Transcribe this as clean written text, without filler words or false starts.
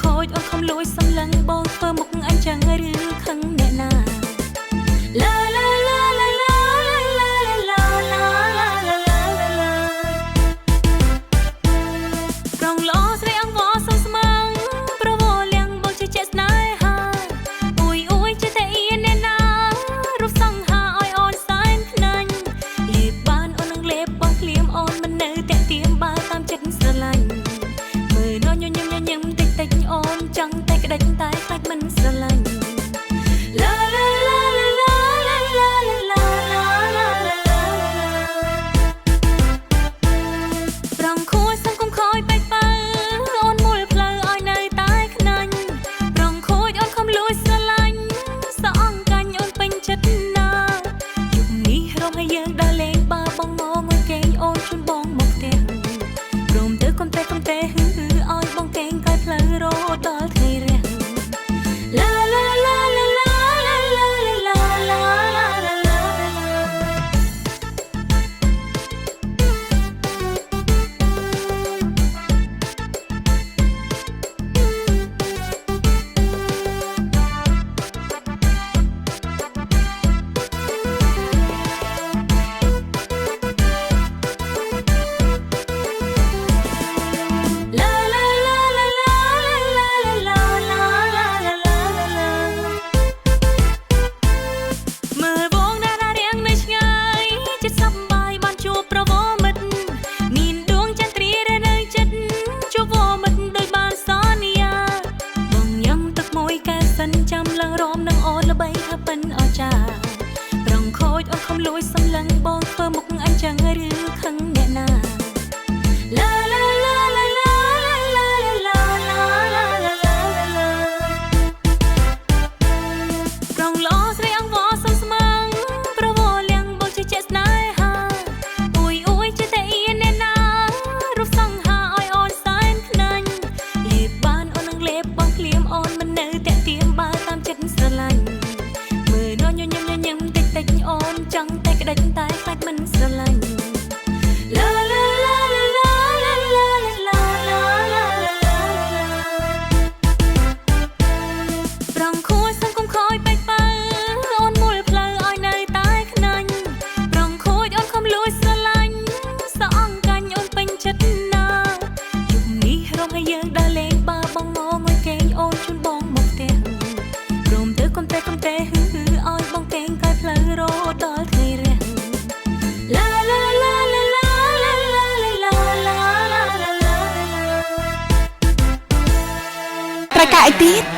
ខូចអូនខំលួចសម្លឹងបងធ្វើមុខអញ្ចឹងឬខឹងអ្នកណាឡាឡាឡាឡាឡាឡាឡាឡាឡាប្រងលោស្រីអង្វរសុំស្មងប្រវល់លៀងបងជាចេះស្នេហាអ៊ុយអ៊ុយចេះតែអ៊ីអ្នកណារូបសង្ហាឲ្យអូនសែនខ្នាញ់លេបបានអូននឹងលេបបងភ្លាមអូនមិននៅតែទៀមបើតាមចិត្តស្រឡាញ់មើលញញឹមតិចតិចអូនចង់តែក្តិចតែខ្លាចមិនស្រឡាញ់ឡាឡាឡាឡាឡាឡាឡាឡាប្រងខួរសង្គមខូចបែកបើអូនមូលផ្លូវឲ្យនៅតែខ្នាញ់ប្រងខូចអូនខំលួចស្រឡាញ់សអង្កាញ់អូនពេញចិត្តណាយប់នេះរំឲ្យយើងដើរលេងបើបងមកងុយគេងអូនជូនបងមកផ្ទះព្រមទៅកំទេហឺឲ្យបងគេងកាយផ្លូវរត់ដល់ថ្ងៃរះឡាឡាឡាឡាឡាឡាឡាឡាឡាឡាចាំឡើងរំនឹងអូនល្បីថាប៉ិនអស្ចារ្យប្រងខូចអូនខំលួចសម្លឹងបងធ្វើមុខអញ្ចឹងឬខឹងអ្នកណាឡាឡាឡាឡាឡាឡាឡាឡាឡាប្រងលោស្រីអង្វរសុំស្មងប្រវល់លៀងបងជាចេះស្នេហាអ៊ុយអ៊ុយចេះតែអ៊ីអ្នកណារូបសង្ហាឲ្យអូនសែនខ្នាញ់លេបបានអូននឹងលេបបងភ្លាមអូនមិននៅតែទៀមបើតាមចិត្តស្រឡាញ់មើលញញឹមតិចតិចអូនចង់តែក្តិចតែខ្លាចមិនស្រឡាញ់ឡាឡាឡាឡាឡាឡាឡាឡាឡាប្រងខួរសង្គមខូចបែកបើអូនមូលផ្លូវឲ្យនៅតែខ្នាញ់ប្រងខូចអូនខំលួចស្រឡាញ់សអង្កាញ់អូនពេញចិត្តណាយប់នេះរំឲ្យយើងដើរលេងបើបងមកងុយគេងអូនជូនបងមកផ្ទះព្រមទៅកំទេហឺឲ្យបងគេងកាយផ្លូវរត់ដល់ថ្ងៃរះឡាឡាឡាឡាឡាឡាឡាឡាឡាឡា ប្រកាសអីទៀត